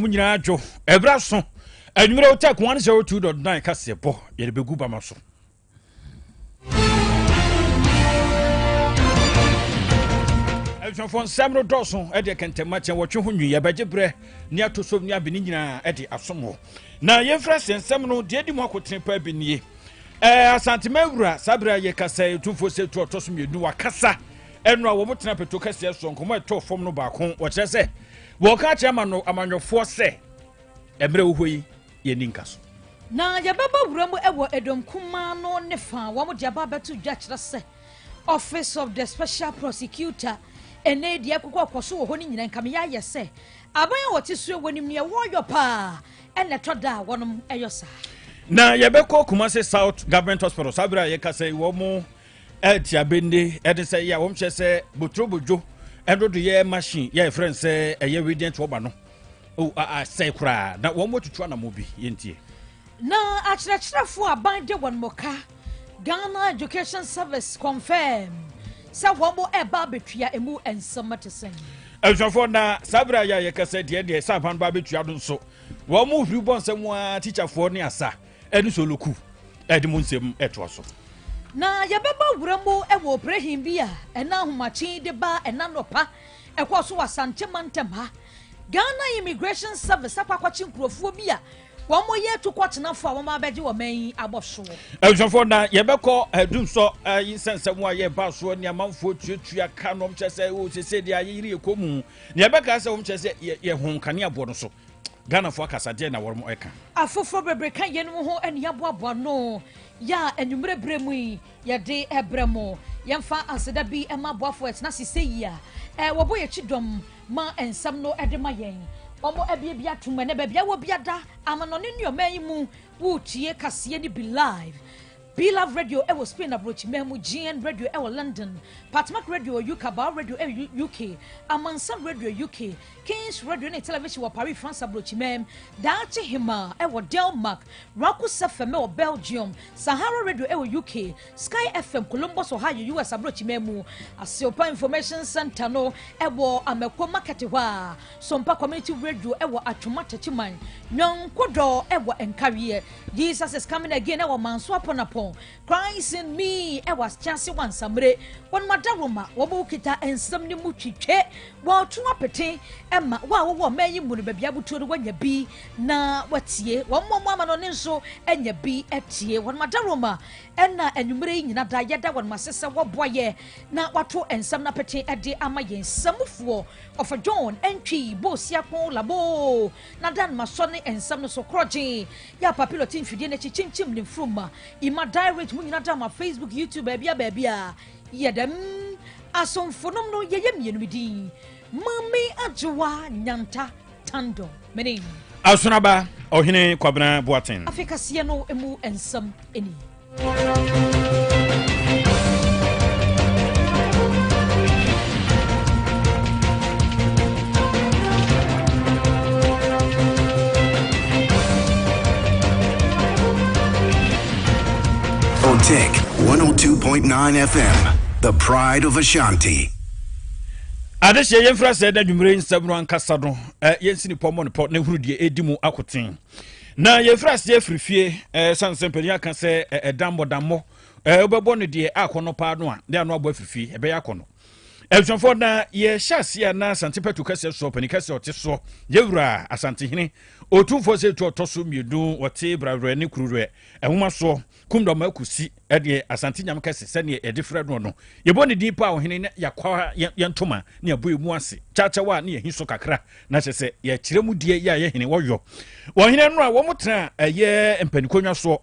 Munyinajo, Ebrason, and you will take 102.9 Cassipo, you'll be good by my son. From Samuel Dawson, Eddie can take much and what you knew, Bajabre, near to Sonia Benina, Eddie Asomo. Now, your friends and Samuel did more could temper Bini. Santimebra, Sabra, ye can say 247 to a tossum you do a cassa, and no woman to Cassia song, come out to form no back home, what I say. Woka chama no amanyo force ebre uhui ye ninkaso na ya baba wuramu ewo edom kuma no ne fa wo mo dia baba to dwa kire se office of the special prosecutor ene dia kokko akoso wo ni nyina nkame ya yese aban wote suo wonim ne wo yo pa ene toda wonom eyosa na ya beko kuma se South Government Hospital sabra ye ka se wo mo etia bende ede se ya wo mche se botrobojo endo do ye machine ye friend say ye radiant oba no o say kra na wo motutu na mo bi yentie na achirachirafo aban de won moka Ghana Education Service confirm say wo mo eba betua emu ensomatesen elfo na sabra ya ye kase de sa pan ba betua do nso wo mo huru bon semu a teacher fo ne asa enu so loku edi mo nsem eto so na yabeba wuramu ewo prehim bia ena homachi de ba ena nopa ekoso wasante mantem ha Ghana Immigration Service akwakwachi nkrofo bia wo mo ye tukotena fo wo ma beje wo man abosho elfo na yebeko adum so yinsensem wa ye ba so ne amanfo tuatua ka no mchese o sese de ayiri ekomu ne yebeka se wo mchese ye honkane abo no so Ghana fo akasa de na wormo eka afofo bebre kan ye no ho ene aboabo no ya enumre bremu yi ya de ebremo yemfa aseda bi ema boafo etna siseyia wo boye chidom ma ensam no edema yen omo ebie bia tuma ne bia wo biada amano ne nyoman mu wo tie kase ni be live Be Love Radio ewo Spain abroach memu GN Radio ewo London Patmak Radio UK Bar Radio UK Amansan Radio UK Kings Radio and Television wa Paris France abroach mem Dachi Hima ewo Denmark Rakus FM ewo Belgium Sahara Radio ewo UK Sky FM Columbus Ohio US abroach memu Asiopa Information Center no ewo Amekwo Market wa Sompa Community Radio ewo Atwoma Tachiman Nyonkodo ewo Enkawie Jesus is coming again ewo Manso Aponapon Christ in me e was chance one samre one madaroma wo kita ensam ne mu twitwe wo to apete ema wo mayi mu be bia butu wanya bi na watie wo mommo ama no ne nso enya bi etie one madaroma ena enumere nyina da yeda one masese wo boye na wato ensam na pete ede ama yen samufuo of John entwi bosia kon labo na dan maso ne ensam no so kroje ya papilotin fidie na chichimchim ne fruma imada direct munyina dama Facebook YouTube baby yedem asomfonom no yeye mienu bidi mami ajwa nyanta tando meni asunaba ohene kwabena boaten Africa sie no emu ensam eni Otec 1029Fm, the pride of Ashanti. Adeshe yemfra se da dwumre nsabro ankasa do yensini pomo ne pot ne huru die edimu akoten na yemfra se afrifie sansempani aka se edambo obebo ne die akono pa no a de ano abo afrifie ebe yakono elchonfo na ye hyasia na santepetu kase so pani kase oteso yewura asantehene otufo se to toso miedu wote brawre ne kurure ehuma so kumdo makusi ede asantenya kase se ne edifre no yebo ne dipa ohene ne yakwa yentoma ne aboemu ase chacha wa ne yehiso kakra na chese ye kiremu die ya ye hene woyo ohene no a wo mutena ye empanikonwa so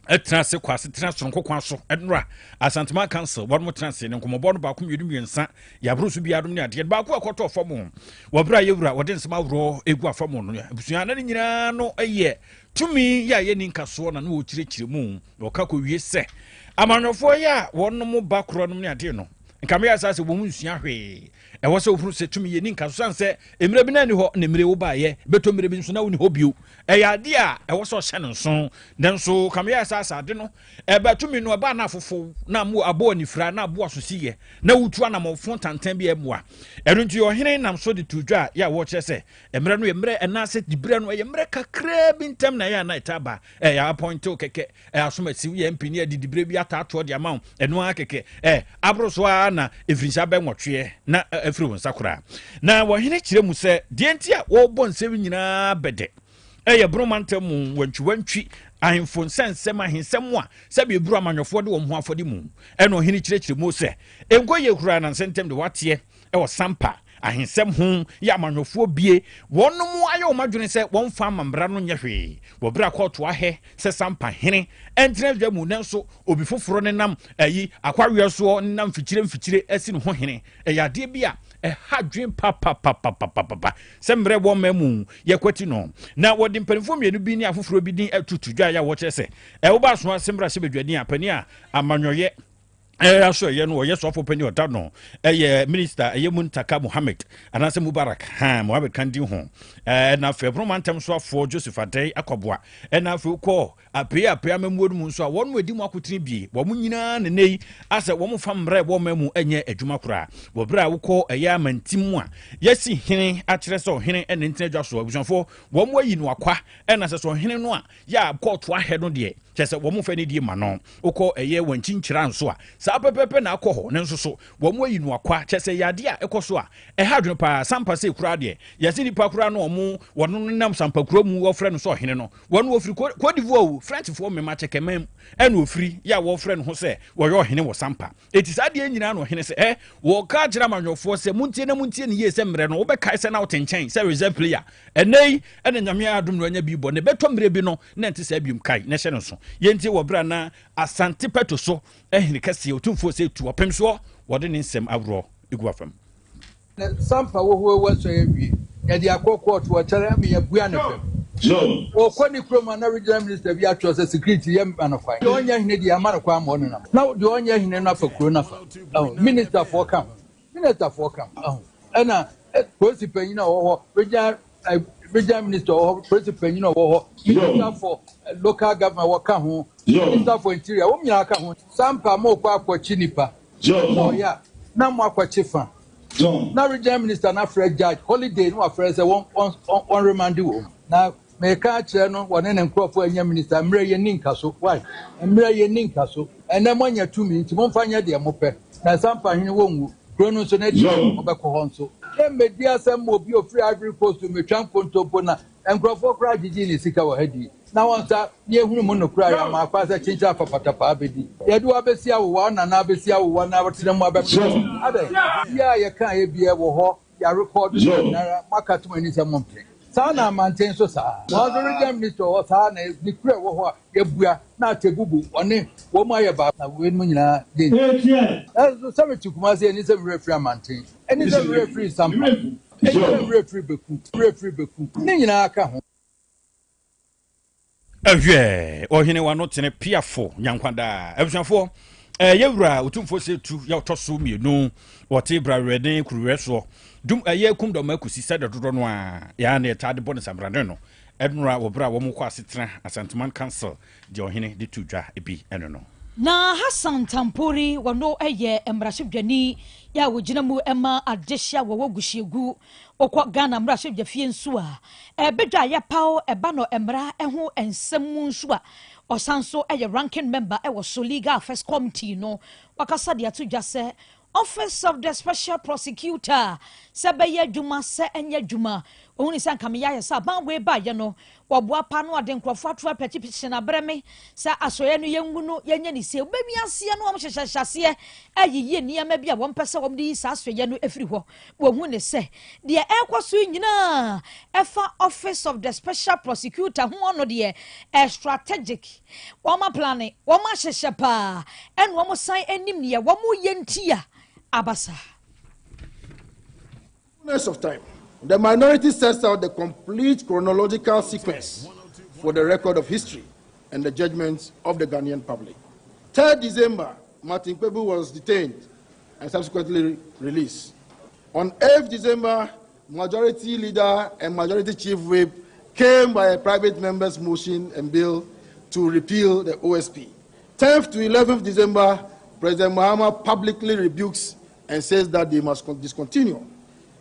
etrase kwase trase nkokwa so enra asantema council won mo trase ne nkomobo no ba ko miedu miensa ya brosu bia dum ne ade ba ko ekoto fam wobra yewura wode nsema woro egu afam no abusuan na nyina no eye tumi ya ye ninka so na no wo kirekire mu wo ka ko wie se amanofo ya won mo ba kro no ne ade no nkamya sa se wo mu nsua hwe e wo se wo se tumi ye ni nka so san se emre bi na ni ho na emre wo ba ye beto emre bi nso na wo ni ho bio e ya de a e wo so hye no nso den so kamya sa de no e betumi no ba na afofo na mu abo ni fra na abo asosiye na wutu anamofo tantan bi emwa enu nti ohene nam so de tudwa ya wo che se emre no emre ena se dibre no emre kakra bi ntem na ya na itaba ya appoint o keke asomasi ye mpini ya dibre bi atato de amount enu akeke abroso na efrinsa be nwotwe na efri won sakura na wohene kire mu se de nti a wo bo nsem nyina bede ye bromantem wantwi ahemfo nsensem ahensem a sabe eburu amanyofo de wo ho afode mu eno ohene kire mu se enkoye kura na sentem de wate wo sampa ahensem ho ya amanyofo bie wonum aye o madwene se won fa amambra no nyehwe wo bra koto ahe se sampa hene entene dwa mu nanso obi foforo ne nam ayi akwawe so nam fikyire asi no ho hene yade bia hadwen pa sembre bo mamu yekwati no na wodi mpanifo mienu bi ni afoforo bi din atutu dwa ya wo kyese wo ba so sembra se bedwani apani a amanyoye aso ye no ye so fo pani ota no minister Muntaka Mohammed anase Mubarak Mohammed kandi ho na febro mantem so afo Joseph Adey akoboa na fe ko apia mamuodu mu so a won wadi mu akotiri bi wo mu nyina ne nei ase wo mu famre wo mamu enye adwuma kura wo bra wo ko amantim a yesi hene akire so hene ene ntina dwa so abusanfo wo mu ayi no akwa na se so hene no a ya koto ahe no de chese wo mu fa ne die ma no uko wanchinchira nso a sa pepepe na akọ ne nso so wo mu ayi no akwa chese yade a ekoso a hadwene pa sampa se kura de yesi nipa kura no mu wono nam sampa kura mu wo frɛ no so hene no wono ofiri Cote d'Ivoire French fo me ma chekemem ene ofiri ya wo frɛ no ho se wo yo hene wo sampa eti sa de nyina no hene se wo ka gira manwofo se muntie ne ye se mre no wo be kai se na wo tenchen se reserve player enei ene nyame adom no anya bi bo ne beto mre bi no na enti se bium kai ne hye no so yenti wo bra na asante peto so ehini kase otumfo se tu opem so wode ne nsem awro iguafam sampa wo ho wo so ewie ya di akoko to wo tere me ya bua ne fam o kwani kroma na regional minister bi atro se security yem anofan de onya hine di amana kwa mo no na de onya hine no afa kro na fa minister for kam ena police penyin na wo ho regional minister or police penyin na wo ho minister for local government wo ka ho minister for interior wo nyina ka ho sampa mo kwa akwachi nipa so ya na mo akwachi fa na regional minister na Fred Judge holiday no afre se on remand wo na me ka kire no wone ne nkrofo anya minister mre ye ninka so why mre ye ninka so ene mo nya tumi nti mo mfa nya de mo pe na sampa hene wonwu krono so na di obekọ ho nso e media sem obi ofri Ivory Coast me twan kontopo na nkrofo kra gigi ni sika wo hadi na wonsa ne ehunu mo no kra ya ma kwa se chincha papatapa abedi ye do abesi awo na na abesi awo na watire mo abekọ ade ya ye kan ye bia wo ho ya record na market mo ni se mo mpe sana maintain so sa was the regional minister was na ni kura wo ho ya bua na tebubu one wo ma ye ba na we mu nyina dey so some tukuma say ni some referee maintain any some referee sample any referee beku ni nyina aka ho ohene wa no tene piafo nyankwada abusanfo yewura otumfo se tu ya otoso mienu wote brawreden kuruwe so dum kum do makusi sɛ dodo no a ya na etade bonus amrade no ednura wo bra wo mu kwa setena Asantman Council de ohene de tudwa ebi eno no na Hassan Tampori wono emrashibdwani ya wogina mu ema adehia wo gusiegu okwa Ghana mrashibdwa fie nso a bedwa ya paw eba no emra ho ensem nso a osanso ranking member wo so legal affairs committee no wakasa de atudwa se Office of the Special Prosecutor Sabaya Juma se enya Juma only san kamya sa ban we ba ye no waboa pa no ade nkrofo ato petition abreme sa asoye no yengu no yenya ni se obemi ase no am hyehyehyase ayiye niam bia won pese wom di sa asoye no efiri ho wo hu ne se de ekwaso nyina efa Office of the Special Prosecutor hu no de strategic woma planning woma hyehye pa en wom san anim ne wom yentia abasa. Of time, the minority sets out the complete chronological sequence for the record of history and the judgments of the Ghanaian public. 3rd December, Martin Kpebu was detained and subsequently released. On 8th December, Majority Leader and Majority Chief Whip came by a private member's motion and bill to repeal the OSP. 10th to 11th December, President Mahama publicly rebukes and says that they must discontinue.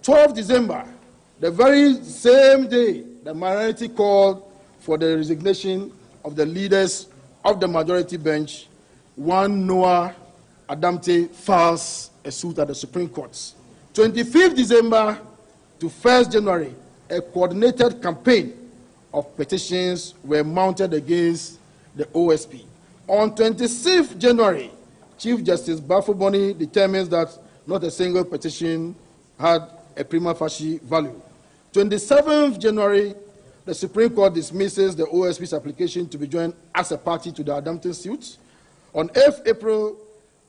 12th December, the very same day, the minority called for the resignation of the leaders of the majority bench. One Noah Adamte files a suit at the Supreme Court. 25th December to 1st January, a coordinated campaign of petitions were mounted against the OSP. On 26th January, Chief Justice Bafuboni determines that not a single petition had a prima facie value. 27th January, the Supreme Court dismisses the OSP's application to be joined as a party to the Adamton suit. On 8th April,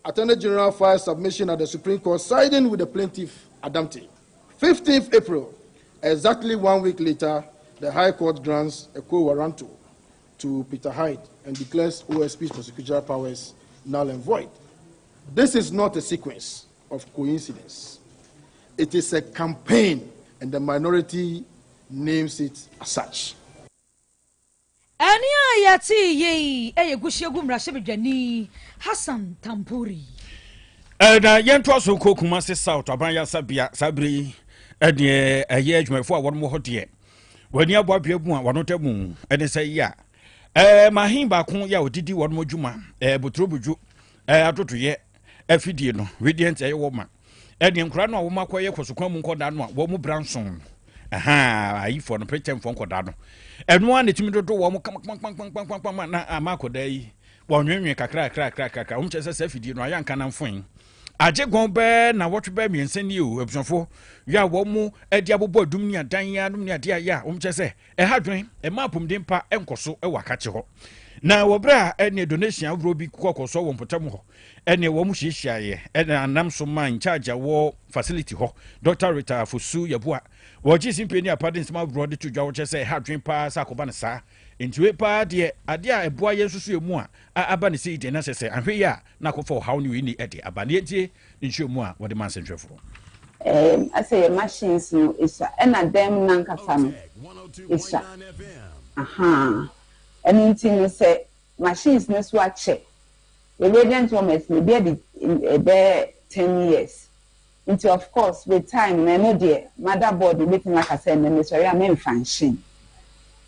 Attorney General files submission at the Supreme Court siding with the plaintiff Adamte. 15th April, exactly 1 week later, the High Court grants a quo warranto to Peter Hyde and declares OSP's prosecutorial powers null and void. This is not a sequence of coincidence. It is a campaign, and the minority names it as such. Ania yati ye gushegu mrashebedwani Hassan Tampuri. Na yento so kokuma se South Abanya Sabia Sabri ede aye adwumafo a wonmo hode wani aboabia bu a wanotamu ene say ya mahin ba ko ya odidi wonmo dwuma botrobuju atotoye afidie no radiant aye wo ma ene nkura no a wo makoye kosokwan mu nkoda no a wo mu branson ayifo no pretem fo nkoda no eno a netimi dodo wo mu kama na amakoda yi wonwenwe kakra umchese se afidie no ayanka na mfon aje gombe na wotwe miense ni o ebusonfo ya wo mu edi abobo adum ni adan ya adum ni ade ya umchese hadwen mapum dimpa enkoso wakache ho na wobra ene donation abro bi kokoso wo mpotam ho ene wo mu hihia ene anam so man charge wo facility ho Dr. Rita Fosu Yabua wo ji simpeni apartment ma bro de tudwa wo chese hadwen pa sa koba ne sa ntiwe pa de ade a eboa yesusu emu a aba ne sei de na sese ahwe ya na kofo how ni we ni ede aba ne tie nchemu a wo de man sentwefo I say machines no is na dem nankasa no is anything say machines no so ache the radiant woman may be 10 years into of course with time na no there motherboard waiting like I said na sorry I mean function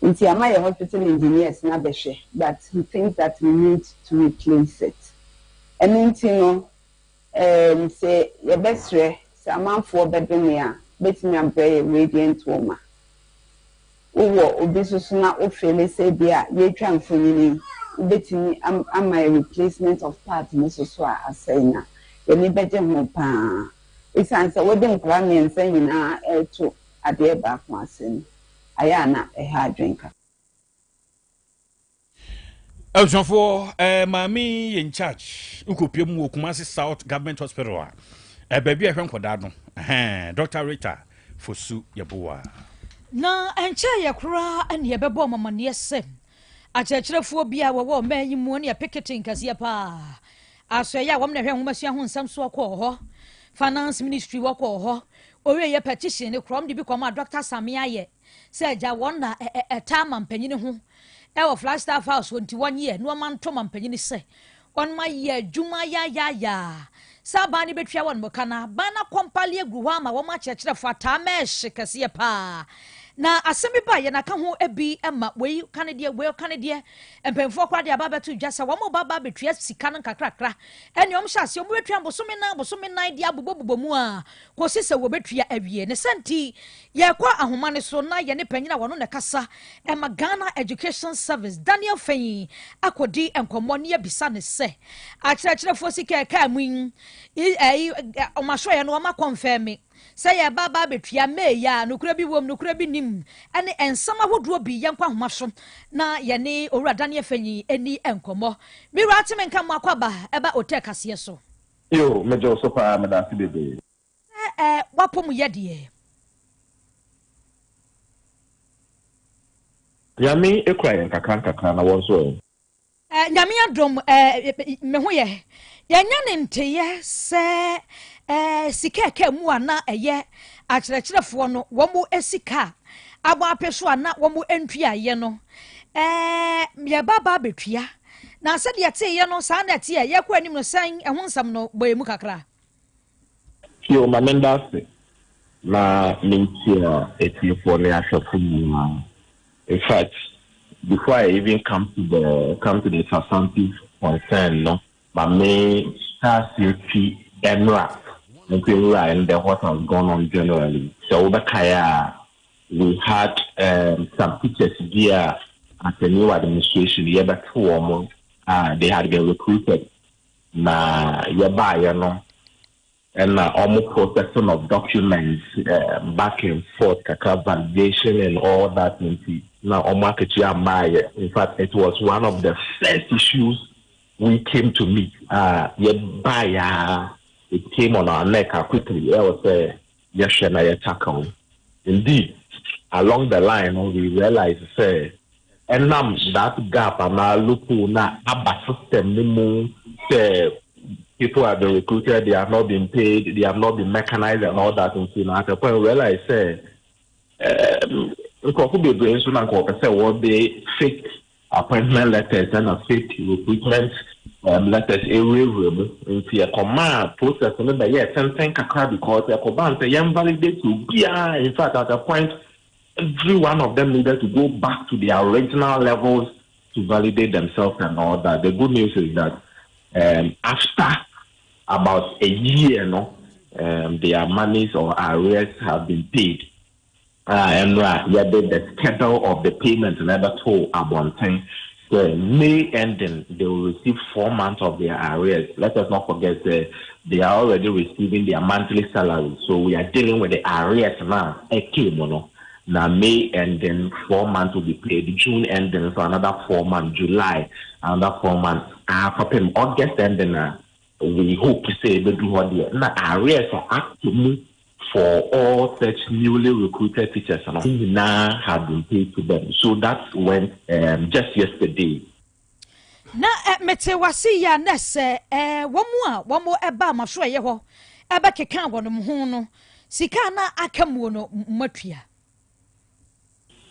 into am I hospital engineers na behwe but he thinks that we need to replace it anything no say your best way Saman for bedroom betting and pray radiant woman. Uwo obisusuna ofele say bia ye twan fonini betting am my replacement of part Mrs. Swa asena. Ye ni beje ho pa. Isansa we dem kra me nsa nyina to ade ba ko asen. Aya na ha drinker. Eljonfo mami in charge ukopiem wo Kumasi South Government Hospital baby ehwen koda no Dr. Rita Fosu Yabua Na enche yakura ene yebebo mamane sem akyerkyerefo bia wo manyi mu ne picketing kase pa aso ya wo mnehwe homasua ho nsam so akọ ho finance ministry wako ho owe ye petition ne krom de bi koma Dr. Samia ye se aja won na etama mpanyine ho e wo Flagstaff House 21 year no man to mpanyine se on ma ye adwuma ya Sabani betwa won mokana bana kompali egu ho ama wo ma kyerkyerefo atamesh kase pa na asemi ba ye na ka ho ebi ema we kanede empemfo kwade ababa to dwasa wo mo baba betwa sika no kakrakra ene om hyase om betwa bosome na dia bobobobo mu a kosi se wo betwa awie ne senti ye kwa ahoma ne so na ye ne panyina wono ne kasa ema Ghana Education Service Daniel Feyi akodi enkomo ne bisa ne se akyerkyerefo sika ka mu omasho ye no ma confirm say ya baba betua me ya nokura bi wom nokura bi nim ene ensama hodo bi yenkwa homaso na ye ne owura Daniel Feyi eni enkomo mi rati menka mo akwaba eba Otec kase so yo mejo so pa medasi bebe wapom ye de yami ekwa kakra na wonso nyame adom me ho ye yanya ne nteye se sika ke mu ana eye akyerɛkyerɛfoɔ no wɔn esika abo apeso ana wɔn entua ye no ye baba betua na sɛ de te ye no saa na te ye kɔ anim no san ɛho nsam no boye mu kakra yo mamenda na mintia etiefo ne ahwefo mu in fact before I even come to the substantive concern no my main task is to enrap and then what has gone on generally. So we had some teachers here at the new administration the other 2 months they had been recruited na and almost processing of documents back and forth, validation and all that. Now, in fact, it was one of the first issues we came to meet. It came on our neck quickly. I was tackle. Indeed, along the line, we realized and that gap and our local na system people have been recruited, they have not been paid, they have not been mechanized and all that. And at the point, realize what they fake appointment letters and a fake recruitment letters irreversible into a command process. And something because a command say validate to be in fact at a point every one of them needed to go back to their original levels to validate themselves and all that. The good news is that after about a year, their monies or arrears have been paid. And the schedule of the payment never told about things. So May ending, they will receive 4 months of their arrears. Let us not forget that they are already receiving their monthly salary. So we are dealing with the arrears now. Now May ending, 4 months will be paid. June ending, so another 4 months. July, another 4 months. August ending, we hope to say they do what they now arrears are active for all such newly recruited teachers and now have been paid to them. So that went just yesterday. Na mete wasi ya nese wamu eba masho yeho eba keka wono ho no sika na akamu no matua.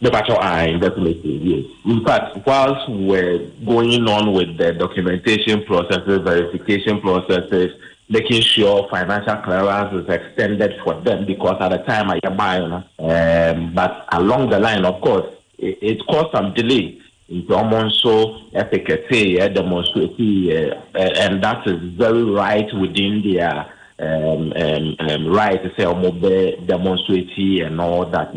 The battle definitely, yes. In fact, whilst we're going on with the documentation processes, verification processes, making sure financial clearance is extended for them because at the time I buy, but along the line, of course, it caused some delay. Into almost so efficacy, demonstrate, and that is very right within their right to say demonstrate and all that.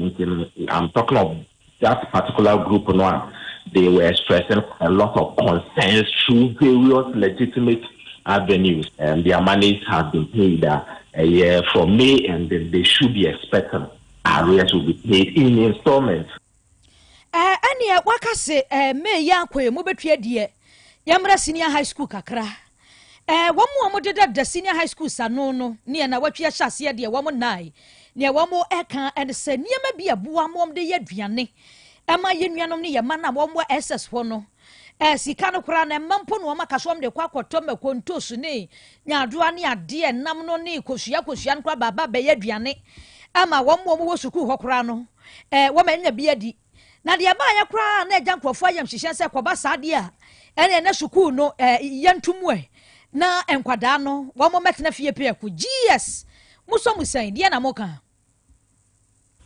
I'm talking of that particular group now. They were expressing a lot of concerns through various legitimate avenues, and their monies have been paid a year from May, and then they should be expecting arrears will be paid in installments. Ania wakase May yankwe mo betua die yamra senior high school kakra womo amodeda da senior high school sano no ne na watwa hyase de womo nai ne womo eka and se niema bia boa mom de yaduane ema yenuanom ne yema na womo ss ho no sika no kura na mampo no maka so de kwakoto makontosu ne nyadoa ne ade nam no ne kosua no kura baba be yaduane ama womo wo suku ho kura no womanya bia di na de ba ya kura na agya nkrofo ayam hihye se koba saade a ene na suku no yantumu na enkwada no womo metena fie peku gs muso musan de na moka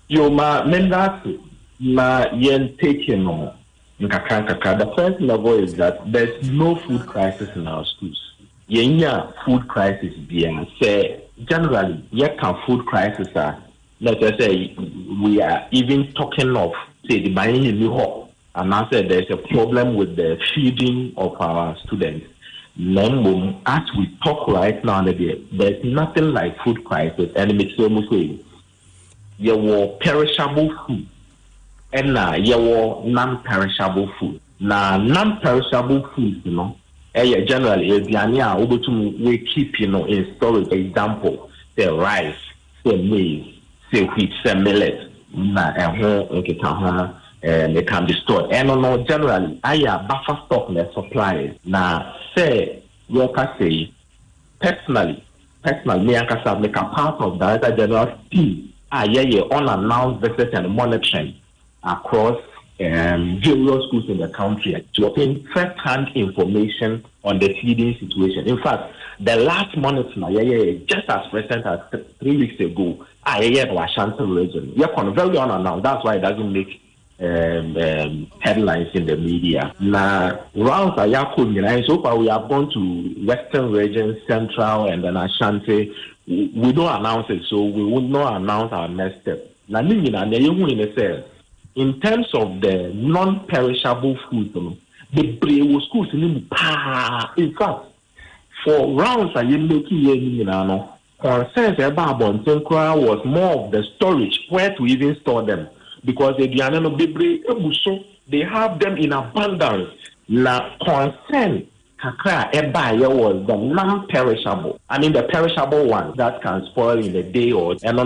yo ma mendat na yen taking no nkaka. The first level is that there's no food crisis in our schools. Yenya food crisis bien say generally can food crisis are let us say we are even talking of say the buying in new hall and I said there's a problem with the feeding of our students. Then as we talk right now there's nothing like food crisis and it's almost saying there were perishable food and your non-perishable food. Now, non-perishable food, generally, we keep, in storage. Example, say rice, say maize, say wheat, say millet. They can be stored. And generally, buffer stock and supply. Now, say, you can say, personally, personally, me and Kasab make a part of Director General's team. Unannounced visits and monitoring across various schools in the country to obtain first-hand information on the feeding situation. In fact, the last monitoring, just as recent as 3 weeks ago, in Ashanti region, very unannounced. That's why it doesn't make headlines in the media. Now, rounds are so far we have gone to Western region, Central, and then Ashanti. We don't announce it, so we will not announce our next step. Now, in terms of the non-perishable food, the brave schools in fact, for rounds I am making concerns about Bontenkra was more of the storage, where to even store them, because they have them in abundance. La concern Kakra Ebaya was the non-perishable. I mean the perishable one that can spoil in a day or in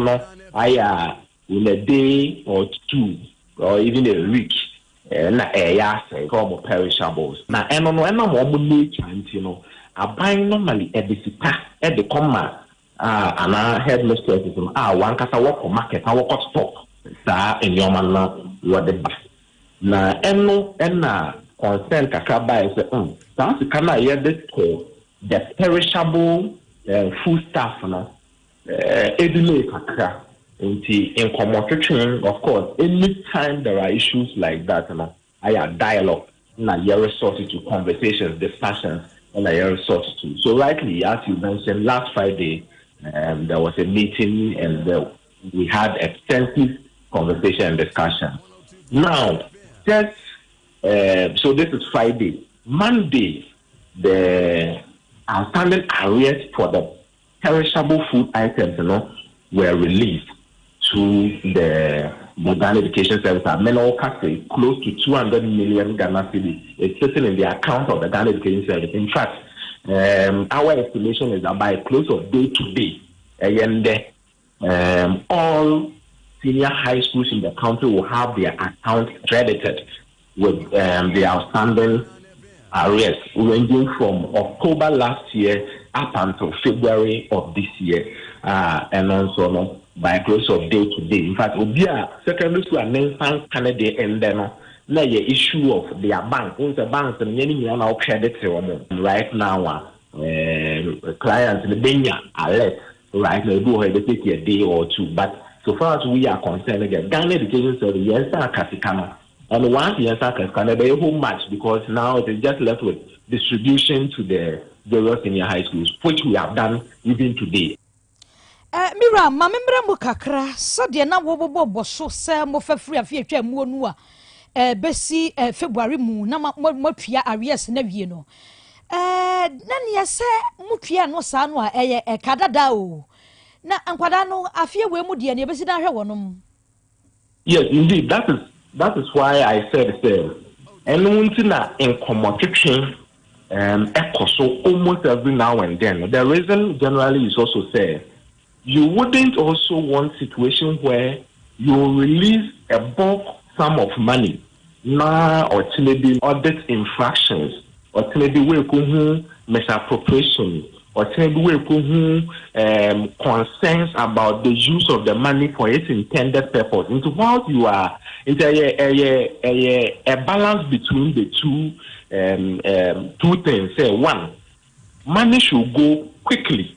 a day or two or even a week. Na form of perishables. Now I buy normally at the comma and I headmistress one cast work for market, I work of stock. Sa in your man what the na concern kakaba is that's the kind of hear this call the perishable food stuff edulate kakra in common of course anytime there are issues like that I have dialogue na you resort to conversations, discussions, and I resort to. So rightly, as you mentioned, last Friday there was a meeting and we had extensive conversation and discussion. Now, just so this is Friday. Monday, the outstanding arrears for the perishable food items, were released to the Ghana Education Service. Mental category close to 200 million Ghana cedis. It's sitting in the account of the Ghana Education Service. In fact, our estimation is that by close of day today, all senior high schools in the country will have their account credited with the outstanding arrears ranging from October last year up until February of this year, and also by close of day to day. In fact, secondary school and then Canada and then the issue of their bank. The banks and many now credit right now. Clients in the Benya are less right now. They take a day or two, but so far as we are concerned, again, Ghana Education Service, yes, Kasikano. And once yes, Kasikano, they whole much because now it is just left with distribution to the various senior high schools, which we have done even today. Mira, ma membra mo kakra, so de na wo so se mo fa free afia twa mu onu a besi February mu na mo tua arrears na wie no. Na ne se mo tua no sa no a kadada o. Na ankwada no afia we mu de ne besi dan hwe wonom. Yes, indeed, that is why I said enuntina in commodity so almost every now and then. The reason generally is also said you wouldn't also want situation where you release a bulk sum of money now or maybe audit infractions or maybe we misappropriation or maybe we concerns about the use of the money for its intended purpose. Into what you are into a balance between the two things. Say one, money should go quickly,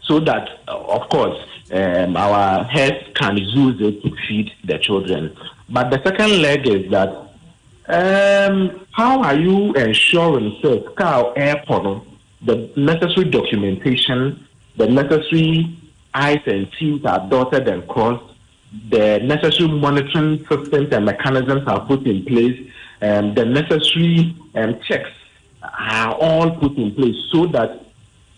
so that, of course, our heads can use it to feed the children. But the second leg is that how are you ensuring the necessary documentation, the necessary I's and T's are dotted and crossed, the necessary monitoring systems and mechanisms are put in place, the necessary checks are all put in place so that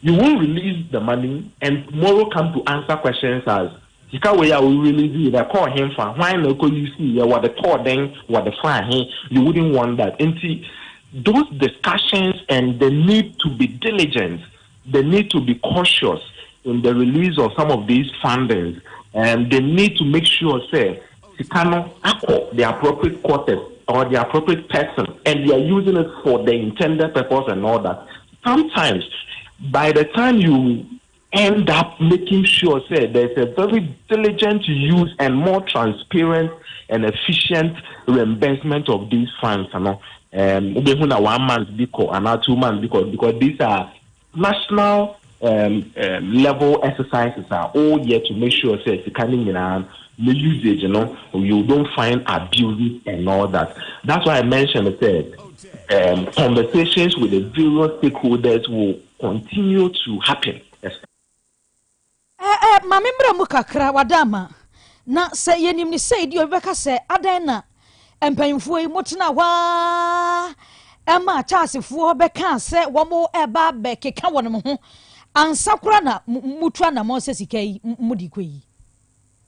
you won't release the money and tomorrow come to answer questions as we release it, call him for why no you see what the thought then what the fine you wouldn't want that. And see those discussions and the need to be diligent, the need to be cautious in the release of some of these fundings, and they need to make sure say the appropriate quarters or the appropriate person and they are using it for the intended purpose and all that. Sometimes by the time you end up making sure say there's a very diligent use and more transparent and efficient reimbursement of these funds. Even 1 month and 2 months because these are national level exercises are all yet to make sure say it's coming in the usage, you don't find abuses and all that. That's why I mentioned conversations with the various stakeholders will continue to happen. Yes. Mamembra mukakra wadama na se yenim ni se di obeka se adan na empanyfo yi motena wa ema chasefuo beka se womo eba be keka wonom ho ansakura na mutua na mo se sikai mudi kweyi.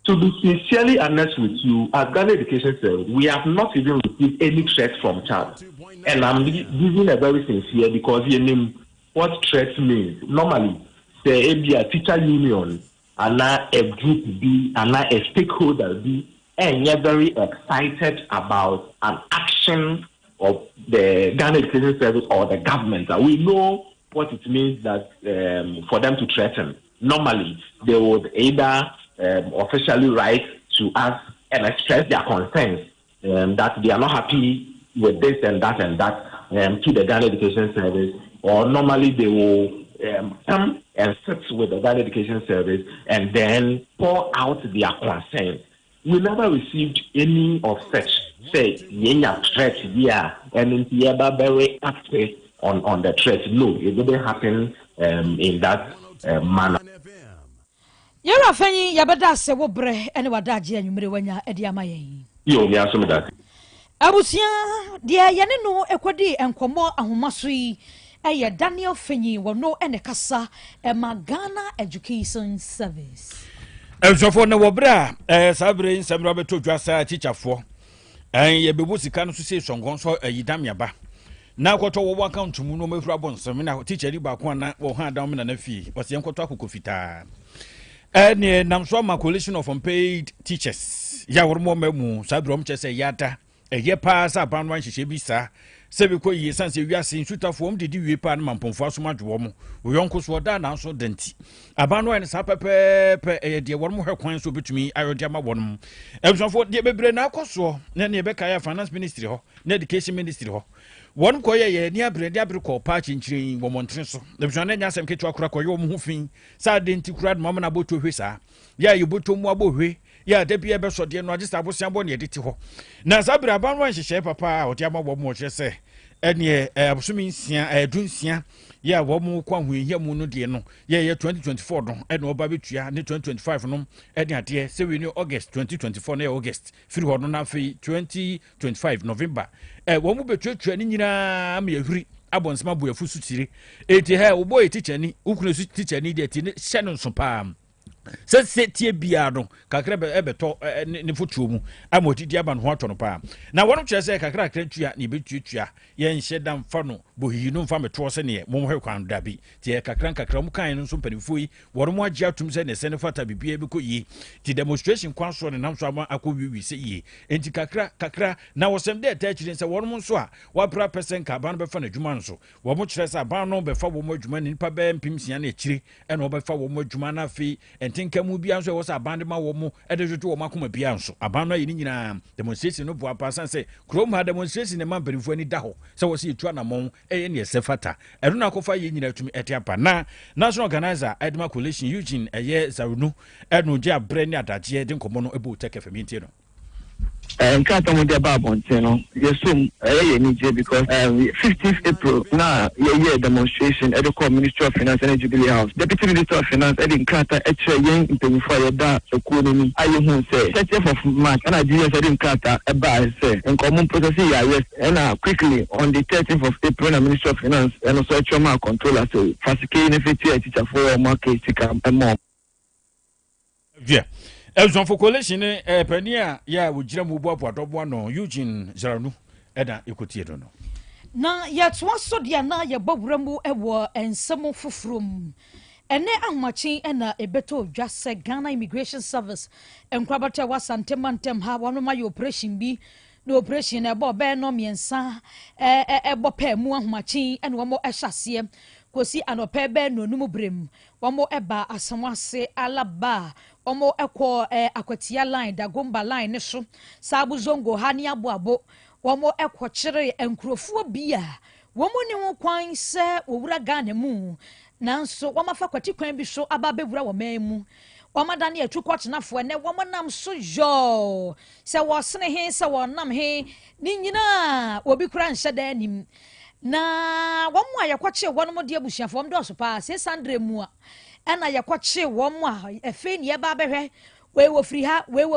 To be sincerely honest with you, at Ghana Education Service, we have not even received any threat from child. And I'm giving a very sincere because you know what threat means. Normally, say a teacher union, and now a group B, and now a stakeholder B, and you're very excited about an action of the Ghana Education Service or the government. We know what it means that for them to threaten. Normally, they would either officially write to us and express their concerns that they are not happy with this and that to the Ghana Education Service, or normally they will come and sit with the Ghana Education Service and then pour out their concerns. We never received any of such, say, threat here, and in the very active on the threat. No, it didn't happen in that manner. Yara fanyi yabeda se wo bre ene wadaje anwumre wanya edi amayen. Yo, me aso me that. Abusia de yene no ekodi enkomo ahomaso yi eye Daniel Fanyi wono ene kasa Ghana Education Service. Sofo na wo bra sabre nsamra beto dwasa teacherfo. Ye bebu sika no so se songon so yidam yaba. Na kwoto wo account mu no mafura bonsam na teacher ri ba ko na wo ha adam na fi. Wose enkoto akoko fita. And Namswama coalition of unpaid teachers. Ya wormo memu sadrom chese yata. Ye pass up on one shibisa. Sebiko ye sanse we are seeing shooter form did you pan mampomfo so madwomo. We yonko so da na so denti. Abanwa ne sa pepe de wormo hekwan so betumi ayodiama wonum. Ebsonfo de bebre na akoso na ne be kaya finance ministry ho, na education ministry ho. One koye ye ni abre ko pa chinchirin wo montre so na bjane nya asem ketu akura koye wo mu hufin sa de nti kura ma na boto hwe sa ya ye boto mu abohwe ya de bia be so de no agista abosia bo ne editi ho na sabra ban wan hyehyɛ papa o de ama wo mu hye se ene abosumi nsia edunsia ya wo mu kwa hwehia mu no de no ye 2024 no ene oba betua ne 2025 no ene ade se we ni August 2024 na August firi ho no na fe 2025 November wo mu betua ni nyina ma yahuri abonsema bo yafu sutire eti ha wo boy teacher ni ukunu su teacher ni de ti ne hye no so pa se tie bia no kakra ebeto ne fotuo mu amotidi aba no ho ato no pa na wono kyerɛ sɛ kakra tua ne betuatua ye nhye dam fa no bohi no mfa meto se ne mo hwe kwan da bi tie kakra mu kan no so mpanifo yi wono mo agye atum se ne se ne fata bibia bi ko yi ti demonstration kwan so ne nam so ama akɔwiwi se yi enti kakra na wosem de ta kyerɛ sɛ wono mo so a wabra person ka ban be fa na dwuma no so wo mo kyerɛ sɛ ban no be fa wo mo adwuma ne nipa be mpimsia na akyire ɛna wo be fa wo mo adwuma na afi tinkamu bia nso wo sa abande ma wo mu edejojo wo makoma bia nso abando yi ni nyina demonstration no boa pasan se krom ha demonstration ne mampanifo ani da ho se wo se etu anamon eye ne sefata edu na kofa ye nyina tumi etiapa na national organizer Edma coalition Eugene eye Zarunu enu je abre ne adaje de nkomo no ebo Otec 1029 no Can't tell me about Montano. Yes, because 15th April now, yeah, demonstration at the Ministry of Finance and Jubilee House. Deputy Minister of Finance, Eddie Carter, young into fire that economy. I won't say 30th of March, and I did Eddie Carter about say and common processing yes, and quickly on the 30th of April, the Ministry of Finance and also trauma controller so fascinating if it's teacher for market and more. Yeah. Elson for coalition penia ya wujira mu bo adobo no Eugene Zaranu eda ekotie do no na ya twaso dia na ya bawura mu ewo ensemo fofrom ene ahmachi ena ebeto dwase Ghana Immigration Service enkrabata wasantem ha wano ma operation bi no operation ebo be no miensa ebo pa mu ahmachi ene wo mo ehwase kosi anope be no numu brem womo eba asamwase alaba womo ekọ akwatia line dagomba line ne so sabu zongo hani aboabo womo ekọ kire enkrofo bia womo ni ho kwan se owura Ghana mu nanso womafa kwati kwan bi so aba bewura wo memu wamadane atukọtenafo ne wamanam so jo se wo sene he se wo nam he ni nyina obi kura nhyeda anim na wɔn a yɛkɔkye wɔn mo de abusuafo wɔn dɔɔso paa 600 mu a ɛna yɛkɔkye wɔn a efe ne yɛba abɛhwɛ wei wɔ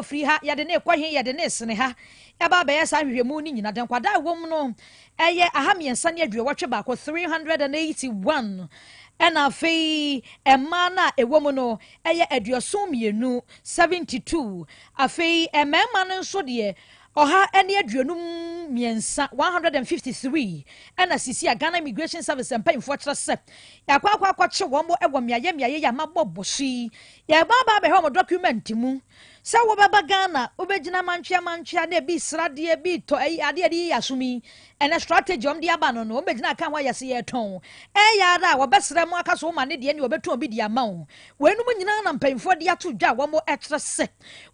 firi ha yɛde ne kɔ he yɛde ne sene ha yɛba abɛyɛ saa hwehwɛmu ne nyina den kwada wɔm no ɛyɛ aha mmiɛnsa ne adwie wɔtwe baako 381 ɛna afei ɛma na ɛwɔ mu no ɛyɛ aduoson mmienu 72 afei ɛmɛɛma no nso deɛ Oha eni aduonum miensa 153 ena sisi a Ghana Immigration Service and pay for trust yakwa che wo mo ewo miaye ya maboboshi ya baba be ho document mu se wo baba Ghana obegina manchia na bi srade bi to ade yasumi ene strategy om de aba no obegina kan wa yase ye ton ya da wo besre mu aka so ma ne de ne obeton obi de ama wo wenum nyina na mpanyfo de ato dwa wo mo etrese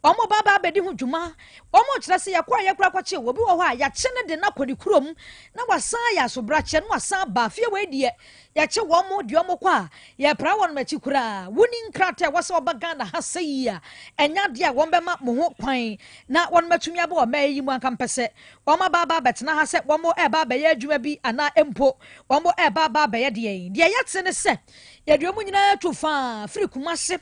wo mo baba be di ho dwuma wo mo trese yakwa kwache wo bi wo ho a ya che ne de na kodi kurom na wasan ya so brache no wasan ba fie we de ya che wo mo de wo kwa ya pra won machi kura woni nkrata wo se obaga na hasai a enya de a wo bema mo ho kwan na won matumi aba wo mai mu anka mpese wo ma baba betena ha se wo mo e baba ya adwuma bi ana empo wo mo e baba ya de ya te ne se ya de mo nyina to fa firi kumase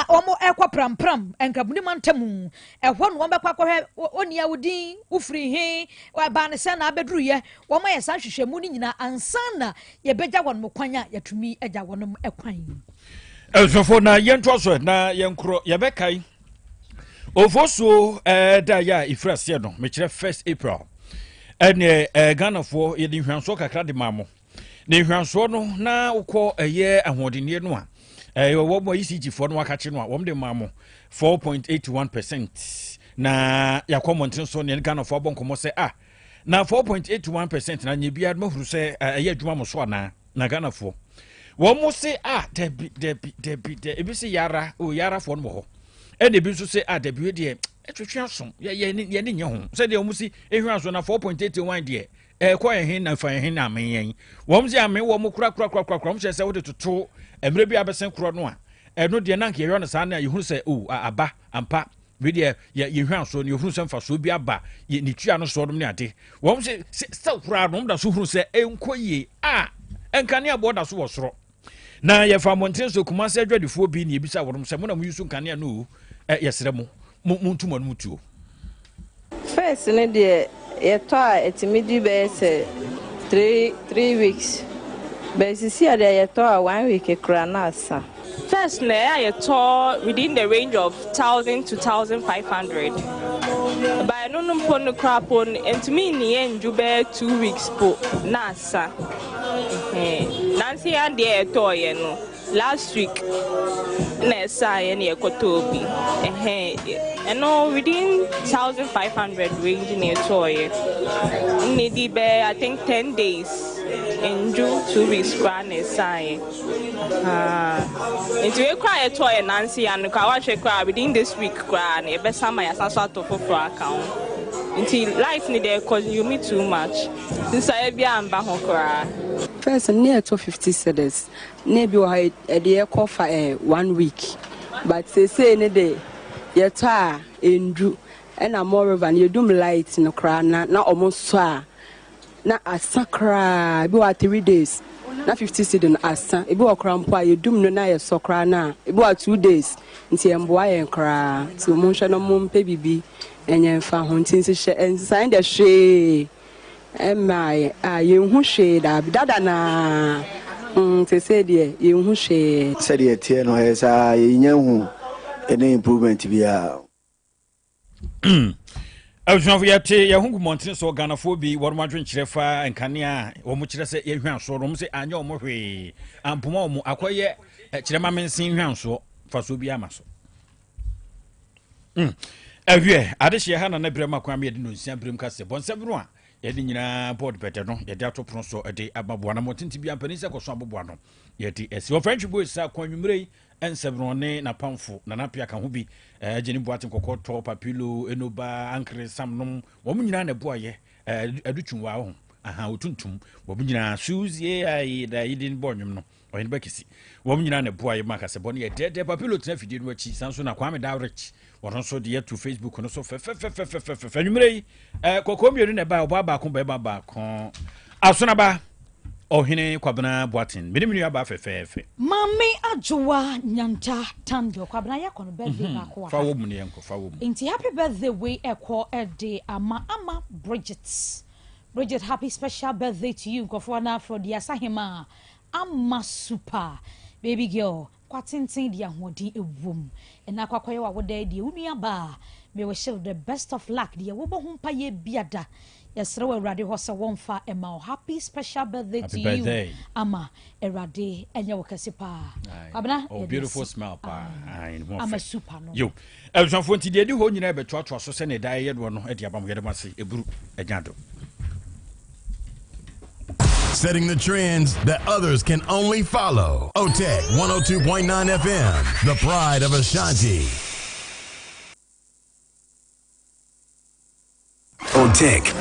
omo ekwa pram enkabuni mantamu ehwo no ombekwa kwahwe onia wudin ufri he wa ba ne se na abeduru ye wo ma yesa hwehwemu ni nyina ansana ye beja won mokwanya yatumi eja won ekwan elfofo na yento so na yenkro ye bekai ofoso da ya ifrase no me kire 1st April ene Ghana fo ye di hwanso kakra de mamo ne hwanso no na ukọ eye ahodenie no a wo mo ECG for no wakache no a wo de mamo 4.81% na yakomontin so ne Ghana fo bonkomo se na 4.81% na nyebia no huru se eye adwuma mo so na Ghana fo wo mo se de ebi se yara fo no ho e de bi so se de bi de etwetwe aso ye ne nye ho se de wo mo si ehwan so na 4.81 de ko ehin na fa ehin na amenyen wo mo se ame wo mo kura mo se wo de toto emre bi abesen kro no a eno de nanke ye no sa na ye hunu se aba ampa we de ye hwan so ne hunu se mfa so bi aba ye ni tua no so dum ne ade wo mo se kura no da so hunu se enkoye enkane abo da so wo soro na ye fa monten so kuma se adwadifo bi ne ebisa worum se mo na mo yusu nkane no ye sere mo ntuma no mutuo first ne de ye to a etimidi be se 3 weeks. But see, I thought 1 week a cranasa. First, I thought within the range of 1,000 to 1,500. But I don't know pon the crap on, and to me in the end, you bear 2 weeks po nasa. Nancy and the toy, last week, Nessa and Yakotobi. And no, within 1,500 range in a toy. Needy bear, I think 10 days. In June 2 weeks, grand is signed. Into a cry a toy and Nancy and the Kawashi cry within this week, grand, a best summer as a sort of for account. Until life need they cause you me too much. This I be am bahokra. First, near 250 cedis. Maybe I a dear call for 1 week. But they say in a day, your tar in June, and I'm more than you do light in the crown, not almost so. Na asakra bi wa 3 days na 50 cedi na asa ebi wa krampo ye dum no na ye sokra na ebi wa 2 days nti emboa ye nkra ti mo hwe no mo mpe bibi enye mfa ho nti nsi hye ensan de hwe emai ye hu hwe da dada na te se de ye hu hwe se de tie no esa ye nya hu any improvement bia Elfofo yate ye hungu montin so Ghana fo bi wormadwen kirefa enkane a wo mo kire se ye hwan so rom se anya wo hwe ampoma wo akoye kirema mensin hwan so fa so bi ama so ehwe adehye ha na brema kwa me de no nsia brem kase bonsebru a yɛde nyinaa board better no yɛde ato pono so ɛde ababoa na mɔtenti bi ampani sɛ kɔso aboboa no yɛde ɛsi wɔ French boys sa kɔnwumere yi ɛnsɛbrɔne na pamfo na napia ka ho bi gyeni boate nkɔkɔ tɔ papilo enoba ankre samnom wɔn nyinaa na boayɛ adutwumwa ho aha otuntum wɔn nyinaa suzie ai da yidin bɔnwom no ɔyɛ bakisi wɔn nyinaa na boayɛ maka sɛ bɔne yɛ de papilo tena fidie no akyi sanso na Kwame Direct wɔn nso de to Facebook no so fɛfɛfɛfɛfɛ nwumere yi kɔkɔɔ mmienu na ɛba ɔbaa baako bɛɛba baako asonaba ɔhene Kwabena Boaten mene menu aba fɛfɛɛfɛ mame adwowa nyanta tando Kwabena yɛ kɔno birthday baako wa fa wo mu ne yɛnkɔ fa wo mu nti happy birthday we ɛkɔ ɛde ama Bridget happy special birthday to you nkɔfoɔ na afro de asahema ama super baby girl kwatenten dia hodi ewom ena kwakɔyɛ wa woda die unua ba me wish you the best of luck dia wo bo humpa ye biada yesre wa Awurade ho se wonfa ema happy special birthday to you ama Awurade enye wo kase pa Kwabena oh beautiful smile pa ama super no yo elsanfo nti de ho nyina betoatoa so se ne dai ye do no e dia bam ye de mase eburu enyado setting the trends that others can only follow. Otec 1029 FM, the pride of Ashanti. Otec